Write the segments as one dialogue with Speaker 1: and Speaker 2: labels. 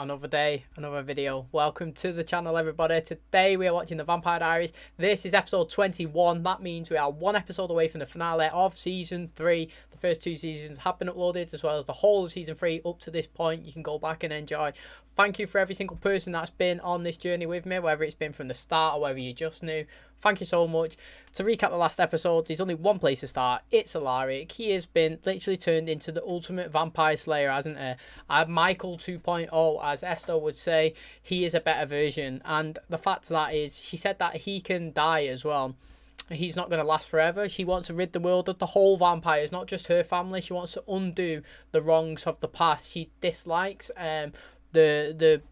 Speaker 1: another day, another video. Welcome to the channel, everybody. Today we are watching the Vampire Diaries. This is episode 21. That means we are one episode away from the finale of season 3. The first 2 seasons have been uploaded, as well as the whole of season 3 up to this point. You can go back and enjoy. Thank you for every single person that's been on this journey with me, whether it's been from the start or whether you just knew. Thank you so much. To recap the last episode, there's only one place to start. It's Alaric. He has been literally turned into the ultimate vampire slayer, hasn't he? Michael 2.0, as Esther would say. He is a better version. And the fact that is, she said that he can die as well. He's not going to last forever. She wants to rid the world of the whole vampires, not just her family. She wants to undo the wrongs of the past. She dislikes the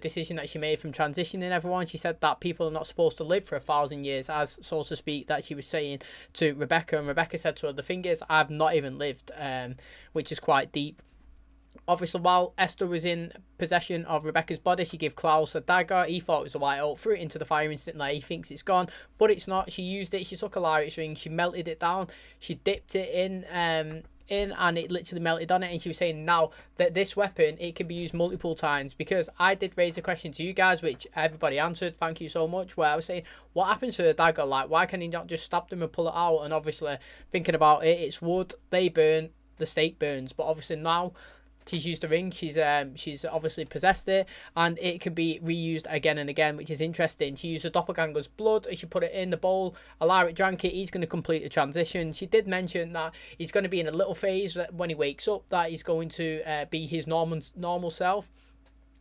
Speaker 1: decision that she made from transitioning everyone. She said that people are not supposed to live for 1,000 years, as so to speak, that she was saying to Rebecca. And Rebecca said to her, the thing is, I've not even lived, which is quite deep. Obviously, while Esther was in possession of Rebecca's body, she gave Klaus a dagger. He thought it was a white oak, threw it into the fire instantly. He thinks it's gone, but it's not. She used it. She took Alaric's ring. She melted it down. She dipped it in and it literally melted on it. And she was saying now that this weapon, it can be used multiple times, because I did raise a question to you guys, which everybody answered. Thank you so much. Where I was saying, what happens to the dagger? Like, why can he not just stab them and pull it out? And obviously, thinking about it, it's wood. They burn. The stake burns. But obviously now, she's used the ring. She's obviously possessed it, and it can be reused again and again, which is interesting. She used the doppelganger's blood, and she put it in the bowl. Alaric drank it. He's going to complete the transition. She did mention that he's going to be in a little phase when he wakes up, that he's going to be his normal self.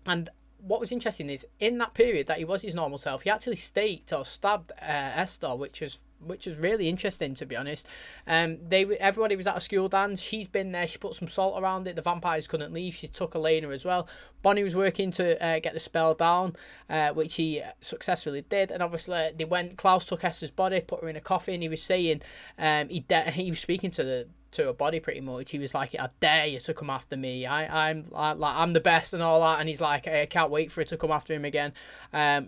Speaker 1: And what was interesting is, in that period that he was his normal self, he actually staked or stabbed Esther, which was really interesting, to be honest. Everybody was at a school dance. She's been there. She put some salt around it. The vampires couldn't leave. She took Elena as well. Bonnie was working to get the spell down, which he successfully did. And obviously they went. Klaus took Esther's body, put her in a coffin. He was saying, he was speaking to her body pretty much. He was like, I dare you to come after me. I'm the best and all that. And he's like, I can't wait for it to come after him again,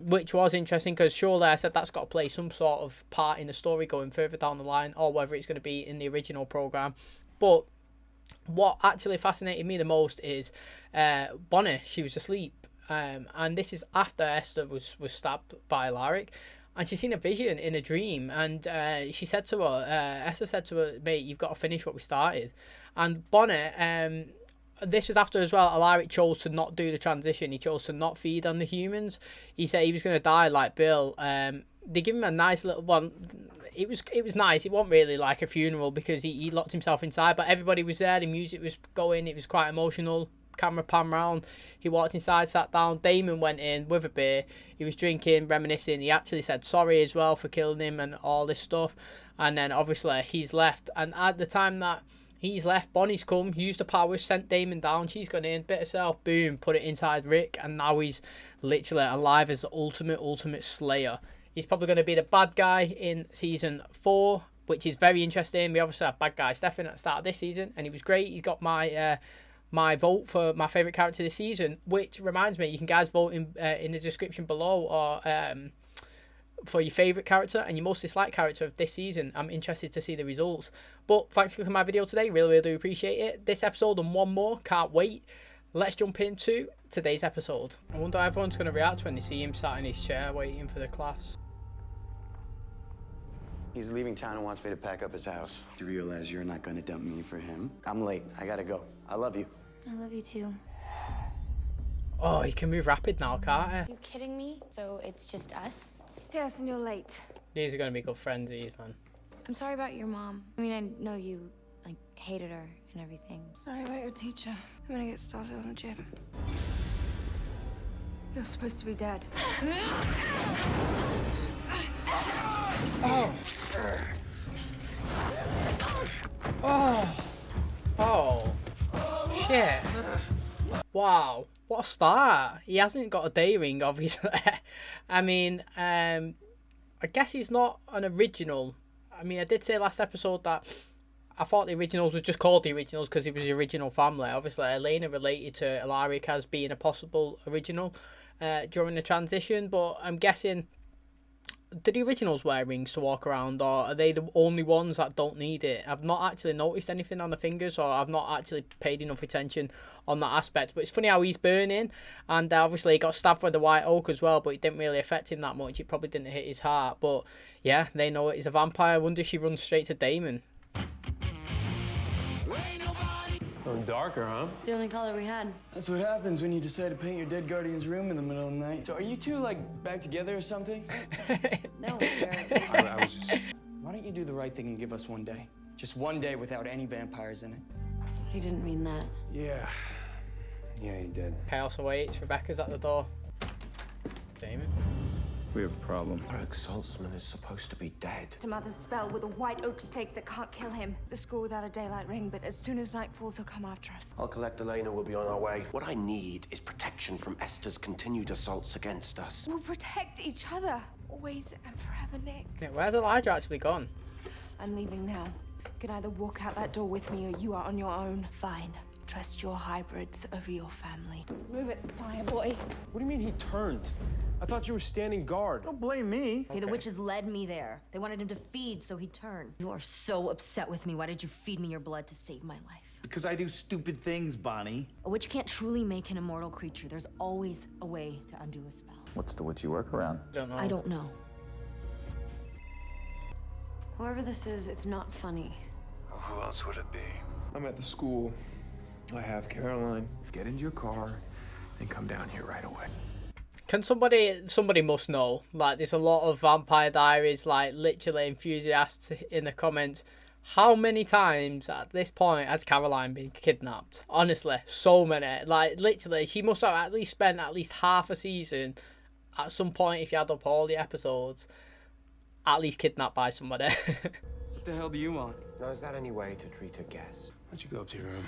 Speaker 1: which was interesting, because surely I said that's got to play some sort of part in the story going further down the line, or whether it's going to be in the original program. But what actually fascinated me the most is Bonnie. She was asleep, and this is after Esther was stabbed by Alaric. And she's seen a vision in a dream, and she said to her, Esther said to her, mate, you've got to finish what we started. And Bonnie, this was after as well, Alaric chose to not do the transition. He chose to not feed on the humans. He said he was going to die like Bill. They give him a nice little one. It was nice. It wasn't really like a funeral, because he locked himself inside, but everybody was there. The music was going. It was quite emotional. Camera pan round. He walked inside, sat down. Damon went in with a beer. He was drinking, reminiscing. He actually said sorry as well for killing him and all this stuff. And then obviously he's left. And at the time that he's left, Bonnie's come, used the powers, sent Damon down. She's gone in, bit herself, boom, put it inside Rick. And now he's literally alive as the ultimate slayer. He's probably going to be the bad guy in season 4, which is very interesting. We obviously had bad guy Stefan at the start of this season, and he was great. He got my vote for my favourite character this season, which reminds me, you can guys vote in the description below, or for your favourite character and your most disliked character of this season. I'm interested to see the results. But thanks for clicking my video today. Really do appreciate it. This episode and one more. Can't wait. Let's jump into today's episode. I wonder how everyone's going to react when they see him sat in his chair waiting for the class.
Speaker 2: He's leaving town and wants me to pack up his house. Do you realize you're not going to dump me for him? I'm late. I gotta go. I love you.
Speaker 3: I love you too.
Speaker 1: Oh, he can move rapid now, can't he?
Speaker 3: Are you kidding me? So it's just us?
Speaker 4: Yes, and you're late.
Speaker 1: These are going to be good friends, these, man.
Speaker 3: I'm sorry about your mom. I mean, I know you, like, hated her and everything.
Speaker 4: Sorry about your teacher. I'm gonna get started on the gym. You're supposed to be dead.
Speaker 1: Oh. Oh. Oh. Shit. Wow. What a start. He hasn't got a day ring, obviously. I mean, I guess he's not an original. I mean, I did say last episode that I thought the originals was just called the originals because it was the original family. Obviously, Elena related to Alaric as being a possible original during the transition, but I'm guessing do the originals wear rings to walk around, or are they the only ones that don't need it? I've not actually noticed anything on the fingers, or I've not actually paid enough attention on that aspect. But it's funny how he's burning, and obviously he got stabbed with the white oak as well, but it didn't really affect him that much. It probably didn't hit his heart. But yeah, they know he's a vampire. I wonder if she runs straight to Damon.
Speaker 5: Darker, huh?
Speaker 3: The only color we had.
Speaker 2: That's what happens when you decide to paint your dead guardian's room in the middle of the night. So are you two, like, back together or something?
Speaker 3: No,
Speaker 2: I was just... Why don't you do the right thing and give us one day? Just one day without any vampires in it.
Speaker 3: He didn't mean that.
Speaker 5: Yeah, he did.
Speaker 1: Chaos awaits. Rebecca's at the door. Damon.
Speaker 6: We have a problem.
Speaker 7: Alaric Saltzman is supposed to be dead.
Speaker 4: To mother's spell with a white oak stake that can't kill him. The school without a daylight ring, but as soon as night falls, he'll come after us.
Speaker 7: I'll collect Delena. We'll be on our way. What I need is protection from Esther's continued assaults against us.
Speaker 4: We'll protect each other. Always and forever, Nick.
Speaker 1: Yeah, where's Elijah actually gone?
Speaker 4: I'm leaving now. You can either walk out that door with me or you are on your own. Fine. Trust your hybrids over your family. Move it, sire boy.
Speaker 5: What do you mean he turned? I thought you were standing guard.
Speaker 6: Don't blame me.
Speaker 8: Okay, the witches led me there. They wanted him to feed, so he turned. You are so upset with me. Why did you feed me your blood to save my life?
Speaker 6: Because I do stupid things, Bonnie.
Speaker 8: A witch can't truly make an immortal creature. There's always a way to undo a spell.
Speaker 6: What's the witchy workaround?
Speaker 1: Don't know.
Speaker 8: I don't know.
Speaker 3: Whoever this is, it's not funny.
Speaker 7: Who else would it be?
Speaker 5: I'm at the school. I have Caroline. Get into your car and come down here right away.
Speaker 1: Can somebody must know, like, there's a lot of Vampire Diaries, like, literally enthusiasts in the comments. How many times at this point has Caroline been kidnapped? Honestly, so many. Like, literally, she must have at least spent at least half a season at some point, if you add up all the episodes, at least kidnapped by somebody.
Speaker 2: What the hell do you want?
Speaker 7: Now, is that any way to treat a guest?
Speaker 5: Why'd you go up to your room?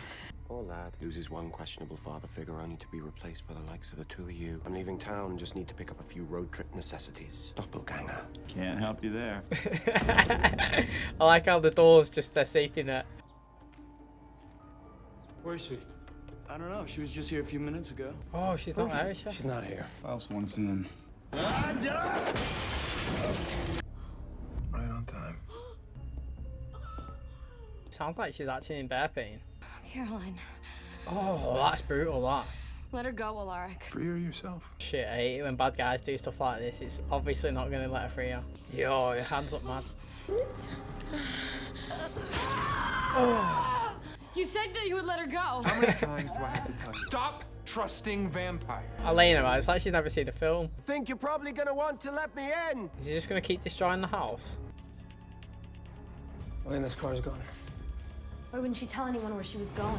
Speaker 7: Poor lad loses one questionable father figure only to be replaced by the likes of the two of you. I'm leaving town and just need to pick up a few road trip necessities. Doppelganger.
Speaker 6: Can't help you there.
Speaker 1: I like how the door's just their safety net.
Speaker 2: Where is she? I don't know. She was just here a few minutes ago.
Speaker 1: Oh, she's not there, is she?
Speaker 5: She's not here.
Speaker 6: Klaus wants in.
Speaker 5: Right on time.
Speaker 1: Sounds like she's actually in bear pain.
Speaker 3: Caroline,
Speaker 1: Oh, that's brutal, that.
Speaker 3: let her go, Alaric.
Speaker 5: Free her yourself.
Speaker 1: Shit, I hate it when bad guys do stuff like this. It's obviously not going to let her free her. Yo, your hands up, man.
Speaker 3: You said that you would let her go.
Speaker 5: How many times do I have to tell you? Stop trusting vampires.
Speaker 1: Elena, man, it's like she's never seen the film.
Speaker 7: Think you're probably gonna want to let me in?
Speaker 1: Is he just going to keep destroying the house?
Speaker 5: Elena's car's gone.
Speaker 8: Why wouldn't she tell anyone where she was going?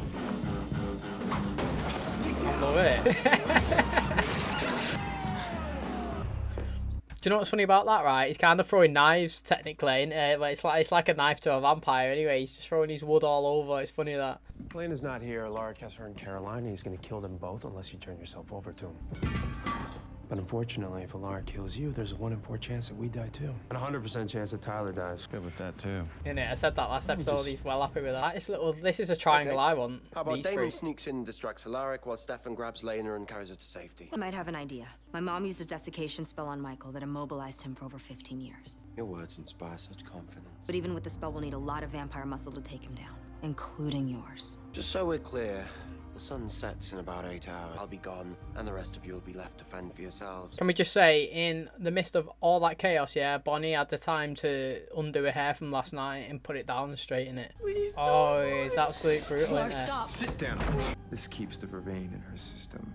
Speaker 1: I love it. Do you know what's funny about that, right? He's kind of throwing knives, technically, but it's like a knife to a vampire anyway. He's just throwing his wood all over. It's funny that.
Speaker 5: Elena's not here. Alaric has her and Caroline. He's gonna kill them both unless you turn yourself over to him. But unfortunately, if Alaric kills you, there's a 1 in 4 chance that we die too. And a 100% chance that Tyler dies.
Speaker 6: Good with that, too.
Speaker 1: Innit? I said that last episode. He's well happy with that. This is a triangle I want.
Speaker 7: How about
Speaker 1: These
Speaker 7: Damon
Speaker 1: three.
Speaker 7: sneaks in and distracts Alaric while Stefan grabs Lena and carries her to safety?
Speaker 8: I might have an idea. My mom used a desiccation spell on Michael that immobilized him for over 15 years.
Speaker 7: Your words inspire such confidence.
Speaker 8: But even with the spell, we'll need a lot of vampire muscle to take him down, including yours.
Speaker 7: Just so we're clear, the sun sets in about 8 hours. I'll be gone, and the rest of you will be left to fend for yourselves.
Speaker 1: Can we just say, in the midst of all that chaos, yeah, Bonnie had the time to undo her hair from last night and put it down and straighten it. Please, oh, it's absolute brutal.
Speaker 8: Alaric,
Speaker 1: Isn't it?
Speaker 8: stop!
Speaker 5: Sit down.
Speaker 9: This keeps the vervain in her system.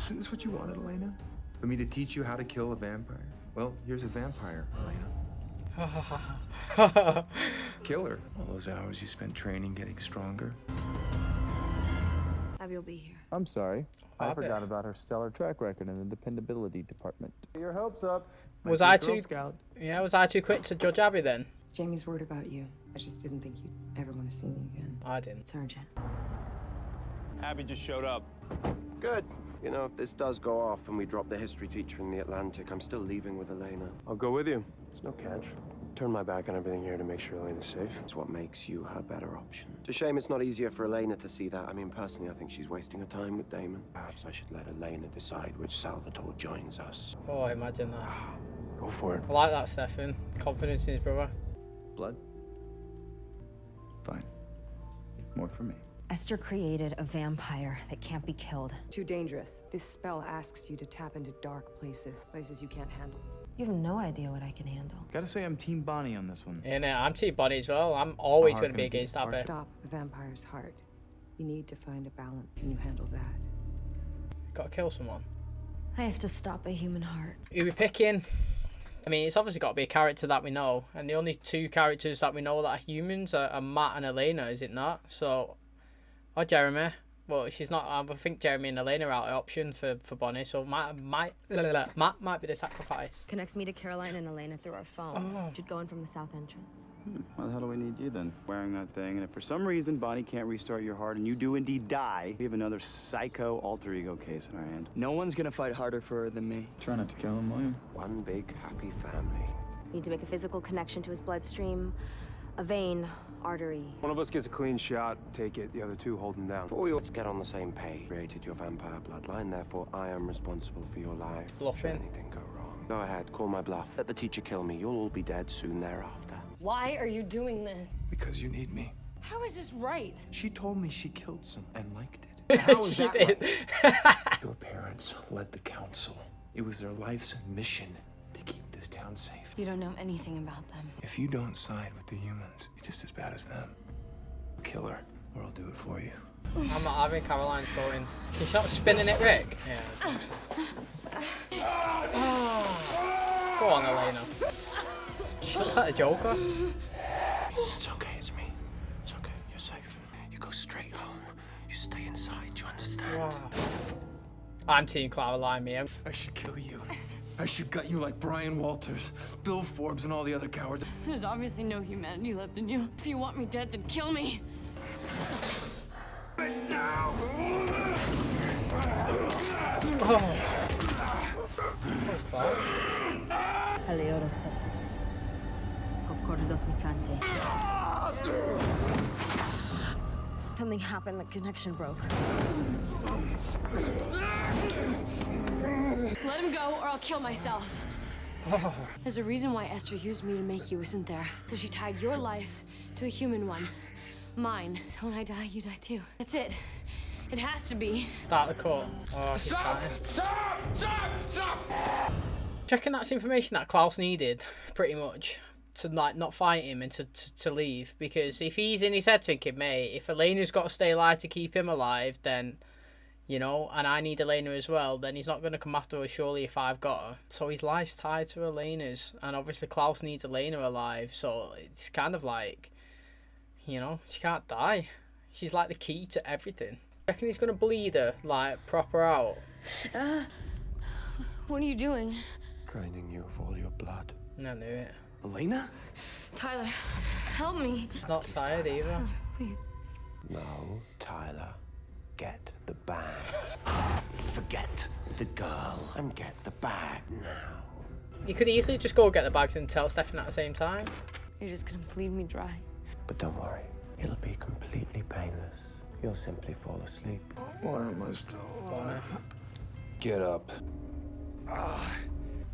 Speaker 9: Isn't this what you wanted, Elena? For me to teach you how to kill a vampire? Well, here's a vampire, Elena. Kill her. All those hours you spent training, getting stronger.
Speaker 3: Abby will be here.
Speaker 6: I'm sorry. I
Speaker 1: Abby.
Speaker 6: forgot about her stellar track record in the dependability department. Your hopes up.
Speaker 1: Was
Speaker 6: My
Speaker 1: I
Speaker 6: Girl
Speaker 1: too?
Speaker 6: Scout.
Speaker 1: Yeah, was I too quick to judge Abby then?
Speaker 10: Jamie's worried about you. I just didn't think you'd ever want to see me again.
Speaker 1: I didn't.
Speaker 8: It's urgent.
Speaker 5: Abby just showed up.
Speaker 7: Good. You know, if this does go off and we drop the history teacher in the Atlantic, I'm still leaving with Elena.
Speaker 5: I'll go with you. It's no catch. turned my back on everything here to make sure Elena's safe.
Speaker 7: It's what makes you her better option. It's a shame it's not easier for Elena to see that. I mean, personally, I think she's wasting her time with Damon. Perhaps I should let Elena decide which Salvatore joins us.
Speaker 1: Oh, imagine that.
Speaker 5: Go for it.
Speaker 1: I like that, Stefan. Confidence in his brother.
Speaker 6: Blood? Fine. More for me.
Speaker 8: Esther created a vampire that can't be killed.
Speaker 10: Too dangerous. This spell asks you to tap into dark places, places you can't handle.
Speaker 8: You have no idea what I can handle.
Speaker 6: Gotta say, I'm Team Bonnie on this one.
Speaker 1: Yeah, I'm Team Bonnie as well. I'm always going to be against that bit.
Speaker 10: Stop a vampire's heart. You need to find a balance. Can you handle that?
Speaker 1: Got to kill someone.
Speaker 8: I have to stop a human heart.
Speaker 1: Who we picking? I mean, it's obviously got to be a character that we know. And the only two characters that we know that are humans are Matt and Elena, is it not? So... Or Jeremy. Well, she's not. I think Jeremy and Elena are out of option for Bonnie, so Matt might be the sacrifice.
Speaker 8: Connects me to Caroline and Elena through our phones. Should go in from the south entrance.
Speaker 6: Why the hell do we need you then? Wearing that thing, and if for some reason Bonnie can't restart your heart and you do indeed die, we have another psycho alter ego case in our hand.
Speaker 11: No one's gonna fight harder for her than me.
Speaker 6: Try not to kill him, will you?
Speaker 7: One big happy family.
Speaker 3: Need to make a physical connection to his bloodstream, a vein, artery.
Speaker 5: One of us gets a clean shot, take it. The other two hold him down.
Speaker 7: Before we all get on the same page, created your vampire bloodline, therefore I am responsible for your life.
Speaker 1: Bluffing.
Speaker 7: Should anything go wrong. Go ahead, call my bluff. Let the teacher kill me. You'll all be dead soon thereafter.
Speaker 4: Why are you doing this?
Speaker 9: Because you need me.
Speaker 4: How is this right?
Speaker 9: She told me she killed some and liked it. How is
Speaker 1: She
Speaker 9: that
Speaker 1: did.
Speaker 9: right? Your parents led the council. It was their life's mission to keep this town safe.
Speaker 3: You don't know anything about them.
Speaker 9: If you don't side with the humans, you're just as bad as them. Kill her, or I'll do it for you.
Speaker 1: I'm not having Caroline's going. She's not spinning it, Rick. Yeah. Go on, Elena. She looks like a Joker.
Speaker 7: It's okay, it's me. It's okay, you're safe. You go straight home. You stay inside, you understand?
Speaker 1: Wow. I'm Team Caroline, me.
Speaker 9: I should kill you. I should gut you like Brian Walters, Bill Forbes, and all the other cowards.
Speaker 4: There's obviously no humanity left in you. If you want me dead, then kill me.
Speaker 8: Paleoro substitutes. Popcordos Micante. Something happened, the connection broke.
Speaker 4: Let him go, or I'll kill myself. There's a reason why Esther used me to make you, isn't there? So she tied your life to a human one. Mine. So when I die, you die too. That's it. It has to be.
Speaker 1: Start the call. Oh, she's starting.
Speaker 9: Stop!
Speaker 1: Checking that's information that Klaus needed, pretty much, to like not fight him and to leave. Because if he's in his head thinking, mate, if Elena's got to stay alive to keep him alive, then, you know, and I need Elena as well, then he's not going to come after her surely if I've got her. So his life's tied to Elena's, and obviously Klaus needs Elena alive, so it's kind of like, you know, she can't die. She's like the key to everything. I reckon he's going to bleed her, like, proper out.
Speaker 4: What are you doing?
Speaker 7: Draining you of all your blood.
Speaker 1: I knew it.
Speaker 2: Elena?
Speaker 4: Tyler, help me.
Speaker 1: It's not tired either.
Speaker 4: Please.
Speaker 7: No, Tyler. Get the bag. Forget the girl and get the bag now.
Speaker 1: You could easily just go get the bags and tell Stefan at the same time.
Speaker 4: You're just gonna bleed me dry.
Speaker 7: But don't worry, it'll be completely painless. You'll simply fall asleep.
Speaker 9: Why am I still alive? Get up.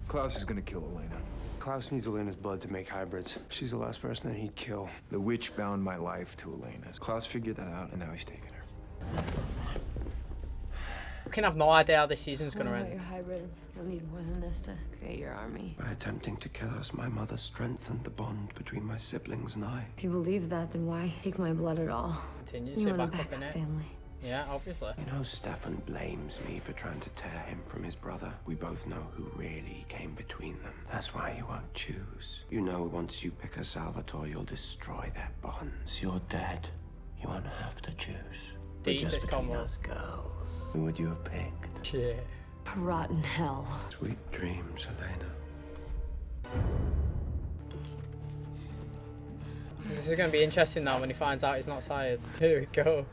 Speaker 9: Klaus is gonna kill Elena.
Speaker 5: Klaus needs Elena's blood to make hybrids. She's the last person that he'd kill.
Speaker 9: The witch bound my life to Elena's. Klaus figured that out, and now he's taking her.
Speaker 1: We can have no idea how this season's going to
Speaker 4: Your
Speaker 1: end.
Speaker 4: hybrid. You'll need more than this to create your army.
Speaker 7: By attempting to kill us, my mother strengthened the bond between my siblings and I.
Speaker 4: If you believe that, then why take my blood at all?
Speaker 1: Continue to
Speaker 4: You
Speaker 1: sit
Speaker 4: want
Speaker 1: back
Speaker 4: a
Speaker 1: up in it.
Speaker 4: family.
Speaker 1: Yeah, obviously.
Speaker 7: You know, Stefan blames me for trying to tear him from his brother. We both know who really came between them. That's why you won't choose. You know, once you pick a Salvatore, you'll destroy their bonds. You're dead. You won't have to choose. But
Speaker 1: Deep
Speaker 7: just
Speaker 1: this
Speaker 7: between
Speaker 1: combo.
Speaker 7: us girls, who would you have picked?
Speaker 1: Yeah.
Speaker 4: Rotten hell.
Speaker 7: Sweet dreams, Elena.
Speaker 1: This is going to be interesting now when he finds out he's not sired. Here we go.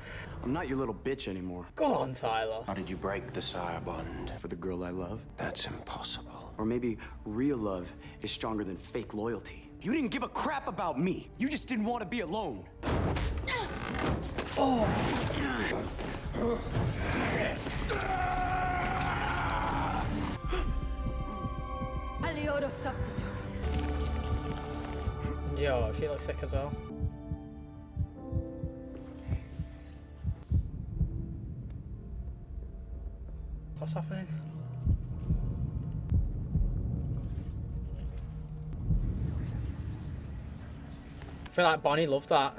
Speaker 2: I'm not your little bitch anymore.
Speaker 1: Go on, Tyler.
Speaker 7: How did you break the sire bond?
Speaker 2: For the girl I love.
Speaker 7: That's impossible.
Speaker 2: Or maybe real love is stronger than fake loyalty. You didn't give a crap about me. You just didn't want to be alone.
Speaker 1: Oh.
Speaker 4: Aliodo substitutes.
Speaker 1: Yo, she looks sick as well. What's happening? I feel like Bonnie loved that.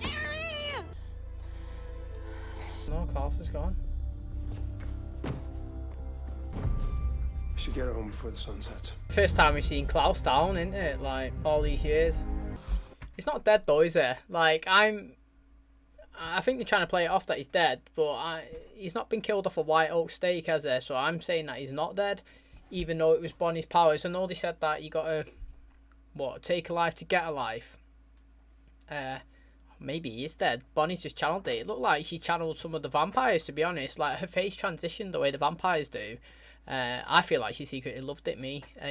Speaker 4: Jerry!
Speaker 1: No, Klaus is gone.
Speaker 5: Should get home before the sun sets.
Speaker 1: First time we've seen Klaus down, isn't it? Like, all these years. He's not dead though, is he? Like, I think they're trying to play it off that he's dead, but he's not been killed off a white oak stake, has he? So I'm saying that he's not dead, even though it was Bonnie's powers. I know they said that you gotta, take a life to get a life. Maybe he is dead. Bonnie's just channeled it. It looked like she channeled some of the vampires, to be honest. Like, her face transitioned the way the vampires do. I feel like she secretly loved it,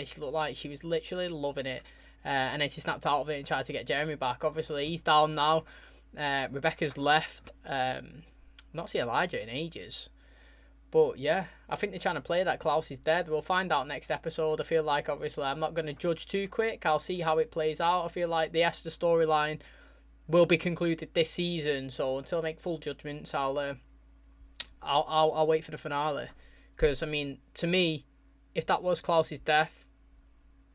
Speaker 1: she looked like she was literally loving it. And then she snapped out of it and tried to get Jeremy back. Obviously, he's down now. Rebecca's left. Not seen Elijah in ages. But yeah, I think they're trying to play that Klaus is dead. We'll find out next episode. I feel like, obviously, I'm not going to judge too quick. I'll see how it plays out. I feel like the Esther storyline will be concluded this season. So until I make full judgments, I'll wait for the finale. Because, I mean, to me, if that was Klaus's death,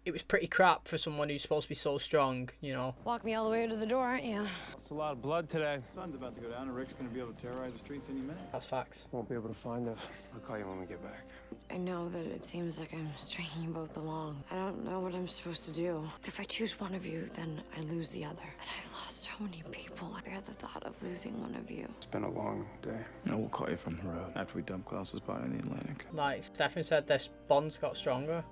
Speaker 1: it was pretty crap for someone who's supposed to be so strong, you know.
Speaker 4: Walk me all the way to the door, aren't you?
Speaker 5: It's a lot of blood today.
Speaker 6: Sun's about to go down and Rick's gonna be able to terrorize the streets any minute.
Speaker 1: That's facts.
Speaker 5: Won't be able to find us. I'll call you when we get back.
Speaker 4: I know that it seems like I'm stringing you both along. I don't know what I'm supposed to do. If I choose one of you, then I lose the other. And I've lost so many people. I bear the thought of losing one of you.
Speaker 5: It's been a long day.
Speaker 6: No, we'll call you from the road after we dump Klaus's body in the Atlantic.
Speaker 1: Like Stefan said, this bond's got stronger.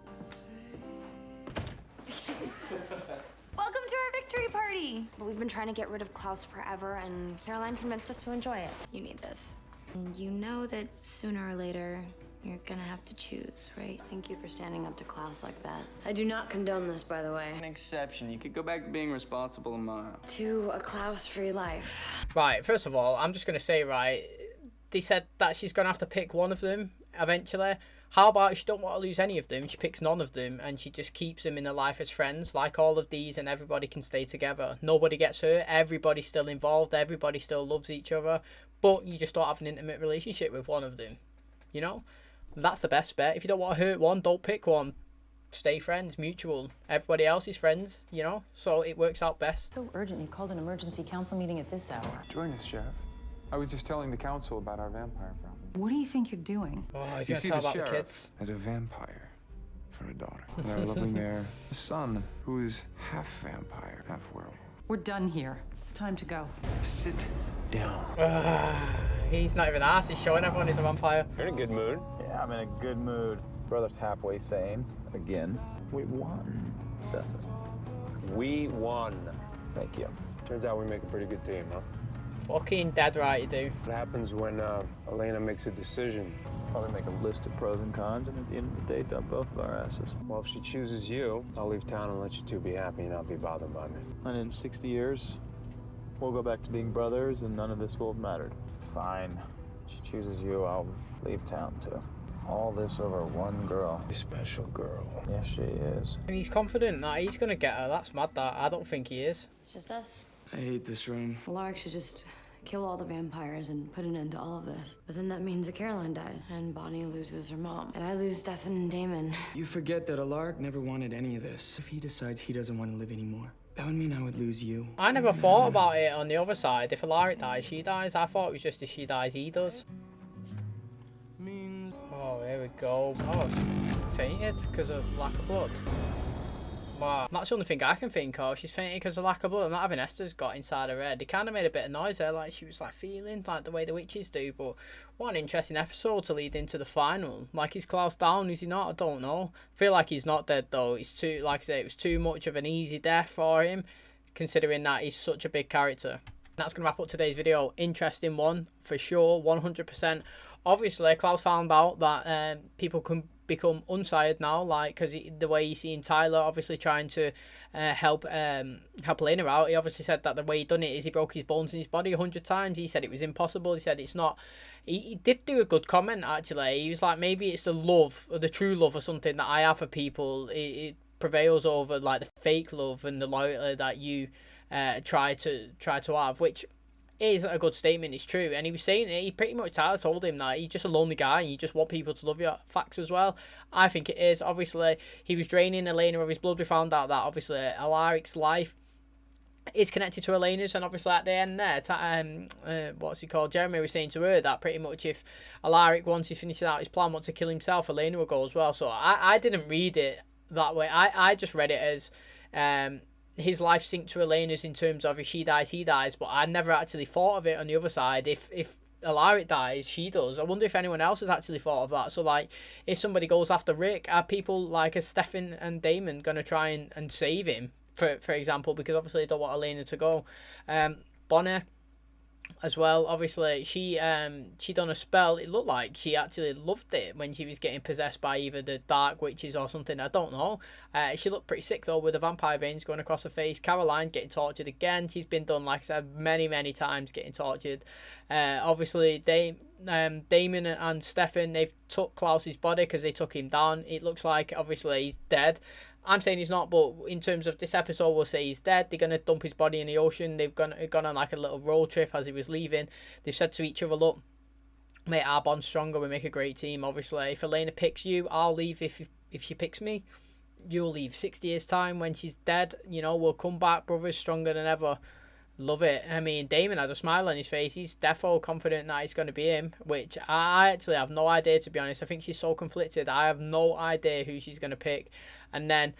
Speaker 8: Welcome to our victory party! We've been trying to get rid of Klaus forever, and Caroline convinced us to enjoy it.
Speaker 3: You need this. And you know that sooner or later, you're gonna have to choose, right?
Speaker 4: Thank you for standing up to Klaus like that. I do not condone this, by the way.
Speaker 11: An exception. You could go back to being responsible tomorrow.
Speaker 4: To a Klaus-free life.
Speaker 1: Right, first of all, I'm just going to say, right, they said that she's going to have to pick one of them eventually. How about if she don't want to lose any of them, she picks none of them and she just keeps them in her life as friends, like all of these, and everybody can stay together. Nobody gets hurt, everybody's still involved, everybody still loves each other, but you just don't have an intimate relationship with one of them, you know? That's the best bet. If you don't want to hurt one, don't pick one. Stay friends, mutual. Everybody else is friends, you know? So it works out best.
Speaker 10: So urgent, you called an emergency council meeting at this hour.
Speaker 9: Join us, Sheriff. I was just telling the council about our vampire problem.
Speaker 10: What do you think you're doing?
Speaker 1: Oh, he's
Speaker 9: You
Speaker 1: going to
Speaker 9: see,
Speaker 1: tell
Speaker 9: the
Speaker 1: about the
Speaker 9: sheriff
Speaker 1: kids.
Speaker 9: has a vampire for a daughter. And our lovely mayor, a son who is half vampire, half werewolf.
Speaker 10: We're done here. It's time to go.
Speaker 9: Sit down.
Speaker 1: He's not even asked. He's showing everyone he's a vampire.
Speaker 5: You're in a good mood.
Speaker 6: Yeah, I'm in a good mood. Brother's halfway sane. Again. We won, Stefan.
Speaker 5: We won.
Speaker 6: Thank you.
Speaker 5: Turns out we make a pretty good team, huh?
Speaker 1: Fucking dead right you do.
Speaker 5: What happens when Elena makes a decision?
Speaker 6: Probably make a list of pros and cons, and at the end of the day, dump both of our asses.
Speaker 5: Well, if she chooses you, I'll leave town and let you two be happy and not be bothered by me.
Speaker 6: And in 60 years, we'll go back to being brothers, and none of this will have mattered. Fine. She chooses you, I'll leave town too. All this over one girl.
Speaker 5: A special girl.
Speaker 6: Yes, she is.
Speaker 1: And he's confident that he's going to get her. That's mad, that. I don't think he is.
Speaker 4: It's just us.
Speaker 2: I hate this room.
Speaker 4: Alaric should just kill all the vampires and put an end to all of this. But then that means that Caroline dies, and Bonnie loses her mom. And I lose Stefan and Damon.
Speaker 11: You forget that Alaric never wanted any of this. If he decides he doesn't want to live anymore, that would mean I would lose you.
Speaker 1: I never thought about it on the other side. If Alaric dies, she dies. I thought it was just if she dies, he does. Oh, here we go. Oh, she fainted because of lack of blood. Wow, that's the only thing I can think of. She's fainted because of lack of blood. I'm not having Esther's got inside her head. It kind of made a bit of noise there, like she was like feeling like the way the witches do. But what an interesting episode to lead into the final. Like, is Klaus down? Is he not? I don't know. I feel like he's not dead though. It's too, like I say, it was too much of an easy death for him, considering that he's such a big character. That's going to wrap up today's video. Interesting one for sure, 100%. obviously Klaus found out that people can become unsired now, like, because the way he's seeing Tyler obviously trying to help Elena out. He obviously said that the way he done it is he broke his bones in his body 100 times. He said it was impossible. He said it's not. He did do a good comment, actually. He was like, maybe it's the love, or the true love, or something that I have for people. It prevails over like the fake love and the loyalty that you try to have, which is a good statement. It's true. And he was saying it, he pretty much Tyler told him that you're just a lonely guy and you just want people to love you. Facts as well. I think it is. Obviously he was draining Elena of his blood. We found out that obviously Alaric's life is connected to Elena's, and obviously at the end there, what's he called, Jeremy was saying to her that pretty much if Alaric, once he's finishing out his plan, wants to kill himself, Elena will go as well. So I didn't read it that way. I just read it as his life synced to Elena's in terms of if she dies, he dies. But I never actually thought of it on the other side. If Alaric dies, she does. I wonder if anyone else has actually thought of that. So, like, if somebody goes after Rick, are people like as Stefan and Damon going to try and save him, for example? Because obviously they don't want Elena to go. Bonner as well, obviously she done a spell. It looked like she actually loved it when she was getting possessed by either the dark witches or something, I don't know. She looked pretty sick though, with the vampire veins going across her face. Caroline getting tortured again. She's been done, like I said, many times, getting tortured. Obviously Damon and Stefan, they've took Klaus's body because they took him down. It looks like obviously he's dead. I'm saying he's not, but in terms of this episode, we'll say he's dead. They're going to dump his body in the ocean. They've gone on like a little road trip as he was leaving. They've said to each other, look, mate, our bond's stronger. We make a great team. Obviously, if Elena picks you, I'll leave if she picks me. You'll leave 60 years' time when she's dead. You know, we'll come back, brothers, stronger than ever. Love it. I mean, Damon has a smile on his face. He's defo confident that it's going to be him, which I actually have no idea, to be honest. I think she's so conflicted. I have no idea who she's going to pick. And then,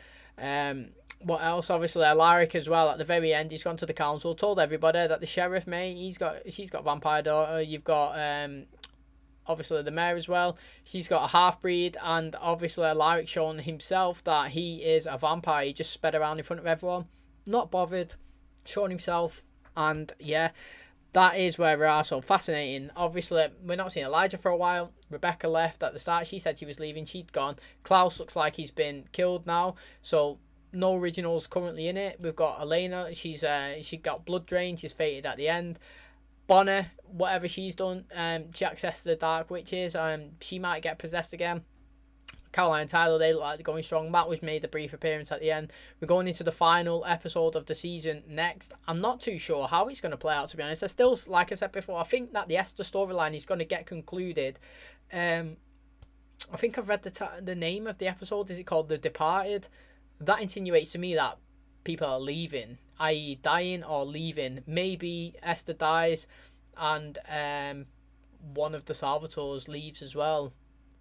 Speaker 1: what else? Obviously, Alaric as well. At the very end, he's gone to the council, told everybody that the sheriff, mate, she's got a vampire daughter. You've got obviously the mayor as well. She's got a half-breed, and obviously Alaric shown himself that he is a vampire. He just sped around in front of everyone, not bothered, showing himself. And yeah, that is where we are. So fascinating. Obviously we're not seeing Elijah for a while. Rebecca left at the start. She said she was leaving. She'd gone. Klaus looks like he's been killed now, so no originals currently in it. We've got Elena. She got blood drained. She's fated at the end. Bonner, whatever she's done, she accessed the dark witches. She might get possessed again. Caroline and Tyler, they look like they're going strong. Matt was made a brief appearance at the end. We're going into the final episode of the season next. I'm not too sure how it's going to play out, to be honest. I still, like I said before, I think that the Esther storyline is going to get concluded. I think I've read the name of the episode. Is it called The Departed? That insinuates to me that people are leaving, i.e. dying or leaving. Maybe Esther dies and one of the Salvatores leaves as well.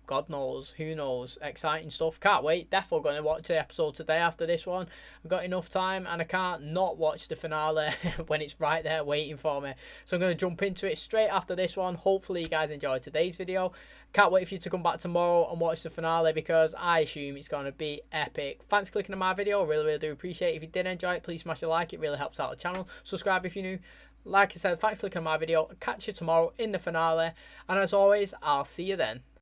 Speaker 1: God knows, who knows. Exciting stuff. Can't wait. Definitely going to watch the episode today after this one. I've got enough time and I can't not watch the finale when it's right there waiting for me. So I'm going to jump into it straight after this one. Hopefully you guys enjoyed today's video. Can't wait for you to come back tomorrow and watch the finale, because I assume it's going to be epic. Thanks for clicking on my video. Really do appreciate it. If you did enjoy it, please smash a like. It really helps out the channel. Subscribe if you're new. Like I said, thanks for clicking on my video. I'll catch you tomorrow in the finale. And as always, I'll see you then.